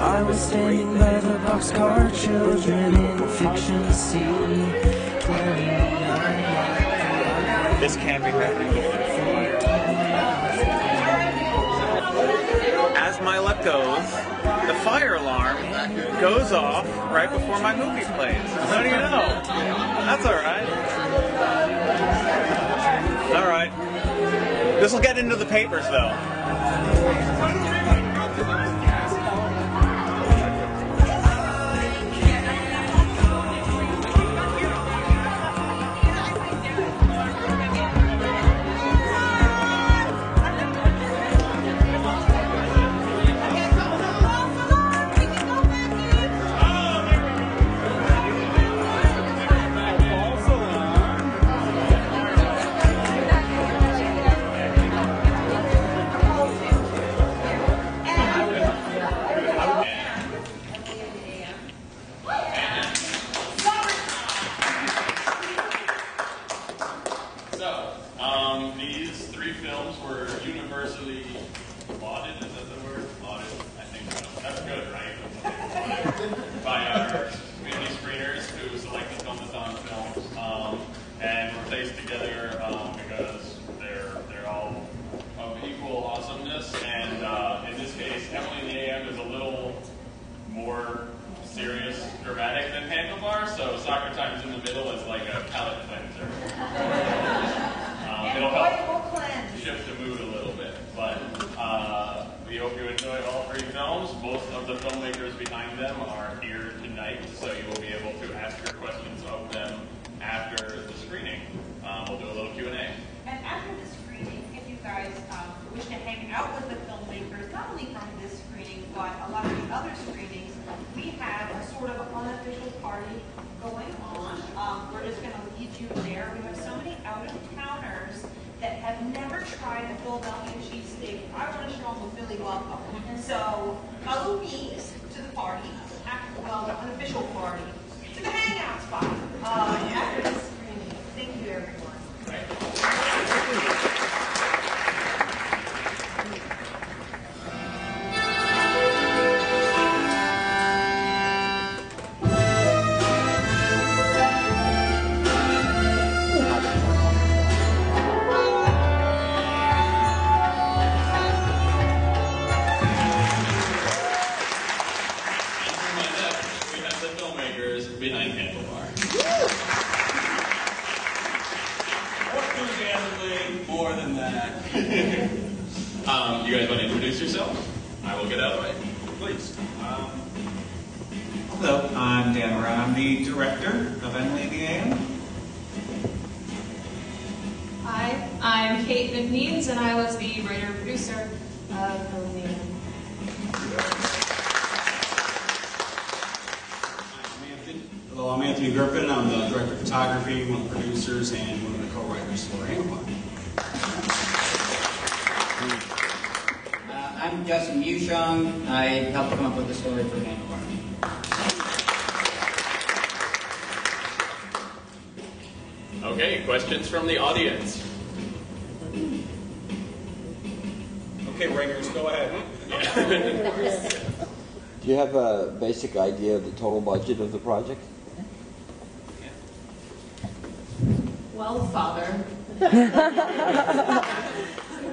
I was standing by the boxcar, children in fiction see. This can be happening. As my luck goes, the fire alarm goes off right before my movie plays. How do you know? That's alright. Alright. This will get into the papers though. These three films were universally lauded. Is that the word? Lauded? I think so. That's good, right? By our community screeners who selected Filmathon films and were placed together because they're all of equal awesomeness. And in this case, Emily in the A.M. is a little more serious, dramatic than Handlebar. So Soccer Time's in the Middle is like a palate cleanser. It'll help shift the mood a little bit, but we hope you enjoy all three films. Most of the filmmakers behind them are here tonight, so you will be able to ask your questions of them after the screening. We'll do a little Q&A. And after the screening, if you guys wish to hang out with the filmmakers, not only from this screening, but a lot of the other screenings, we have a sort of unofficial party going on. We're just going to lead you there. We have so many out-of-towners that have never tried a Philadelphia cheesesteak. I want to show them a Philly welcome. So follow me to the party, well, the unofficial party, to the hangout spot after this screening. Thank you, everyone. Behind Handlebar. Enthusiastically, more than that. You guys want to introduce yourself? I will get out of the way. Please. Hello, I'm Dan Brown. I'm the director of In The A.M. Hi, I'm Kate McNeeds, and I was the writer-producer of In The A.M. Hello, I'm Anthony Griffin. I'm the director of photography, one of the producers, and one of the co-writers for Handlebar. I'm Justin Mushong. I helped come up with the story for Handlebar. Okay, questions from the audience? Okay, Ringers, go ahead. Do you have a basic idea of the total budget of the project? Well, Father.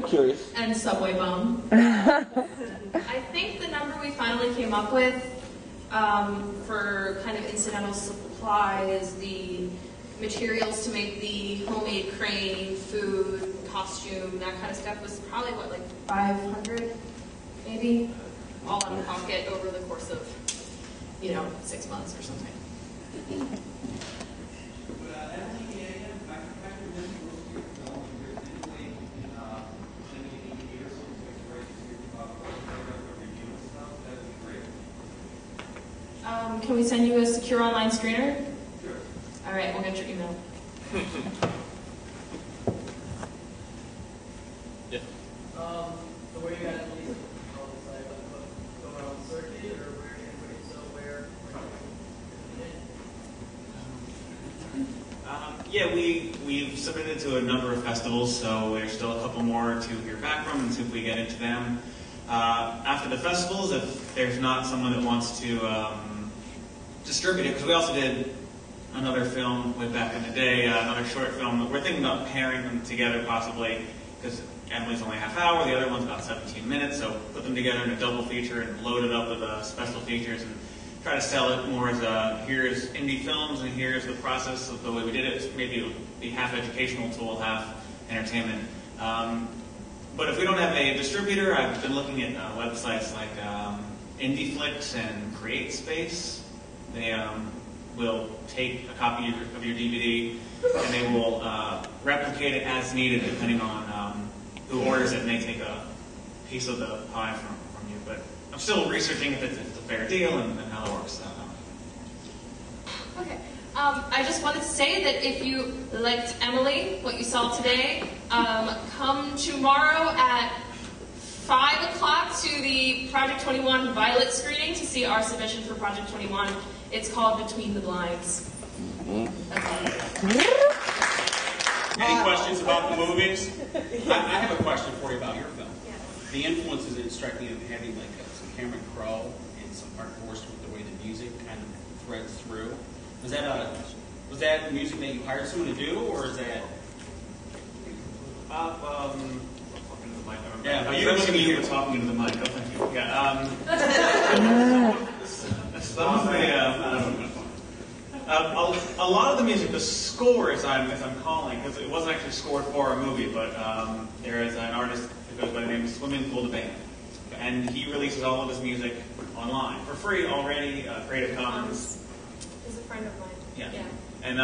Curious. And Subway Bum. I think the number we finally came up with for kind of incidental supplies, the materials to make the homemade crane, food, costume, that kind of stuff was probably, what, like 500 maybe? All out of pocket over the course of, 6 months or something. Can we send you a secure online screener? Sure. All right, we'll get your email. Yeah. So where you guys release all this, like, going on the circuit, or where are you going to so where? Yeah, we've submitted to a number of festivals, so there's still a couple more to hear back from and see if we get into them. after the festivals, if there's not someone that wants to distribute it, because we also did another film way back in the day, another short film. We're thinking about pairing them together possibly, because Emily's only a half hour, the other one's about 17 minutes, so put them together in a double feature and load it up with special features and try to sell it more as here's indie films and here's the process of the way we did it. Maybe it'll be half educational tool, half entertainment. But if we don't have a distributor, I've been looking at websites like IndieFlix and CreateSpace. They will take a copy of your DVD and they will replicate it as needed depending on who orders it, and they take a piece of the pie from you. But I'm still researching if it's a fair deal and how it works. Okay. I just wanted to say that if you liked Emily, what you saw today, come tomorrow at 5 o'clock to the Project 21 Violet screening to see our submission for Project 21. It's called Between the Blinds. Any questions about the movies? I have a question for you about your film. Yeah. The influences that strike me of having like some Cameron Crowe and some Art Force with the way the music kind of threads through. Was that music that you hired someone to do, or is that? Yeah, you were looking at talking into the mic. Oh, thank you. Yeah. A lot of the music, the score, as I'm calling, because it wasn't actually scored for a movie, but there is an artist who goes by the name of Swimming Pool the Band, and he releases all of his music online for free already. Creative Commons. He's a friend of mine. Yeah. Yeah. And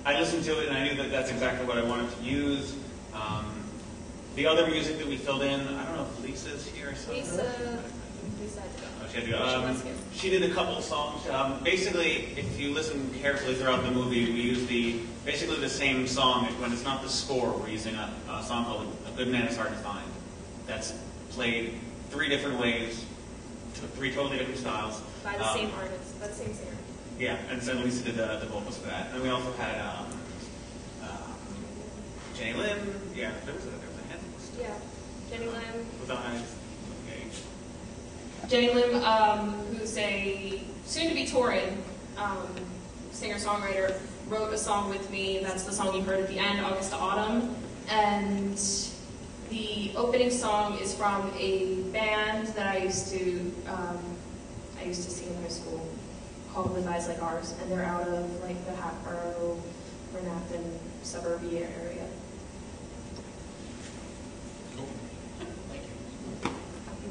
I listened to it, and I knew that that's exactly what I wanted to use. The other music that we filled in, I don't know if Lisa's here or something. Lisa had to go. Oh, she had to go. She did a couple of songs. Basically, if you listen carefully throughout the movie, we use basically the same song. When it's not the score, we're using a song called A Good Man Is Hard to Find. That's played 3 different ways, 3 totally different styles. By the same artist, by the same singer. Yeah, and so Lisa did the vocals for that. And we also had Jenny Lynn. Yeah, there was a handful of stuff. Yeah, Jenny Lim. With eyes. Okay. Jenny Lim, who's a soon-to-be touring singer-songwriter, wrote a song with me. That's the song you heard at the end, August to Autumn. And the opening song is from a band that I used to sing in high school called With Eyes Like Ours, and they're out of like the Hatboro, Bernathen suburbia area.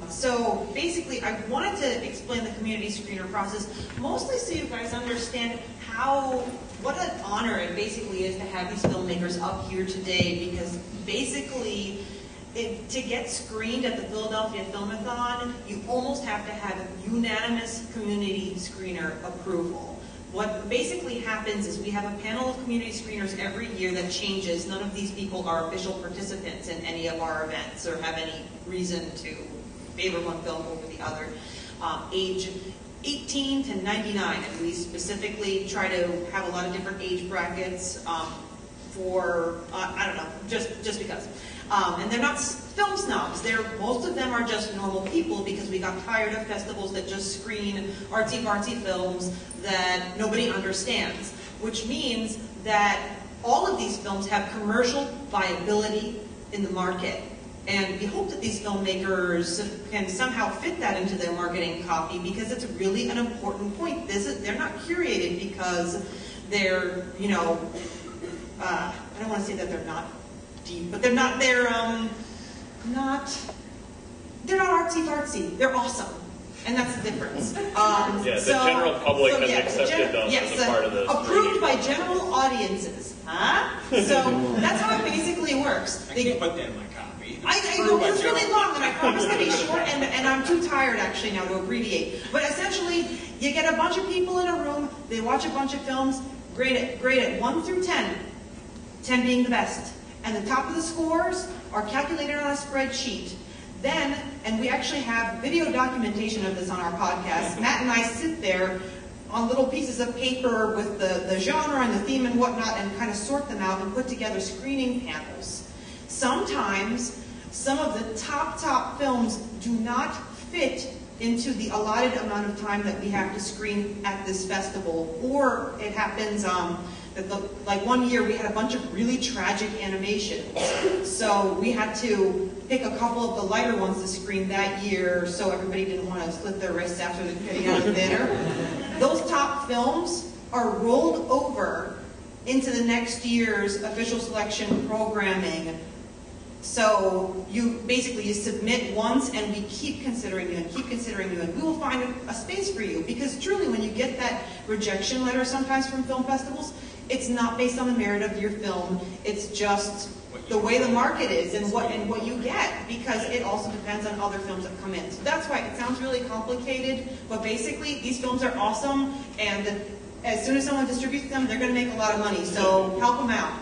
So basically, I wanted to explain the community screener process, mostly so you guys understand what an honor it basically is to have these filmmakers up here today, because basically, to get screened at the Philadelphia Filmathon, you almost have to have unanimous community screener approval. What basically happens is we have a panel of community screeners every year that changes. None of these people are official participants in any of our events or have any reason to favor one film over the other. Age 18 to 99, and we specifically try to have a lot of different age brackets for, I don't know, just because. And they're not film snobs. Most of them are just normal people, because we got tired of festivals that just screen artsy-fartsy films that nobody understands, which means that all of these films have commercial viability in the market. And we hope that these filmmakers can somehow fit that into their marketing copy, because it's really an important point. They're not curated because they're, I don't want to say that they're not deep, but they're not artsy-fartsy. They're awesome. And that's the difference. The general public has accepted them as a part of this. Approved by general audiences. Huh? So that's how it basically works. I can't put that in my copy. I know it's really long, and I promise to be short, and I'm too tired actually now to abbreviate. But essentially, you get a bunch of people in a room, they watch a bunch of films, grade it 1 through 10, 10 being the best. And the top of the scores are calculated on a spreadsheet. Then, and we actually have video documentation of this on our podcast, Matt and I sit there on little pieces of paper with the genre and the theme and whatnot, and kind of sort them out and put together screening panels. Sometimes some of the top films do not fit into the allotted amount of time that we have to screen at this festival. Or it happens like one year we had a bunch of really tragic animations. So we had to pick a couple of the lighter ones to screen that year so everybody didn't want to slit their wrists after getting out of the theater. Those top films are rolled over into the next year's official selection programming. So you basically submit once and we keep considering you and keep considering you, and we will find a space for you. Because truly when you get that rejection letter sometimes from film festivals, it's not based on the merit of your film, it's just the way the market is and what you get, because it also depends on other films that come in. So that's why it sounds really complicated, but basically these films are awesome, and as soon as someone distributes them, they're going to make a lot of money, so help them out.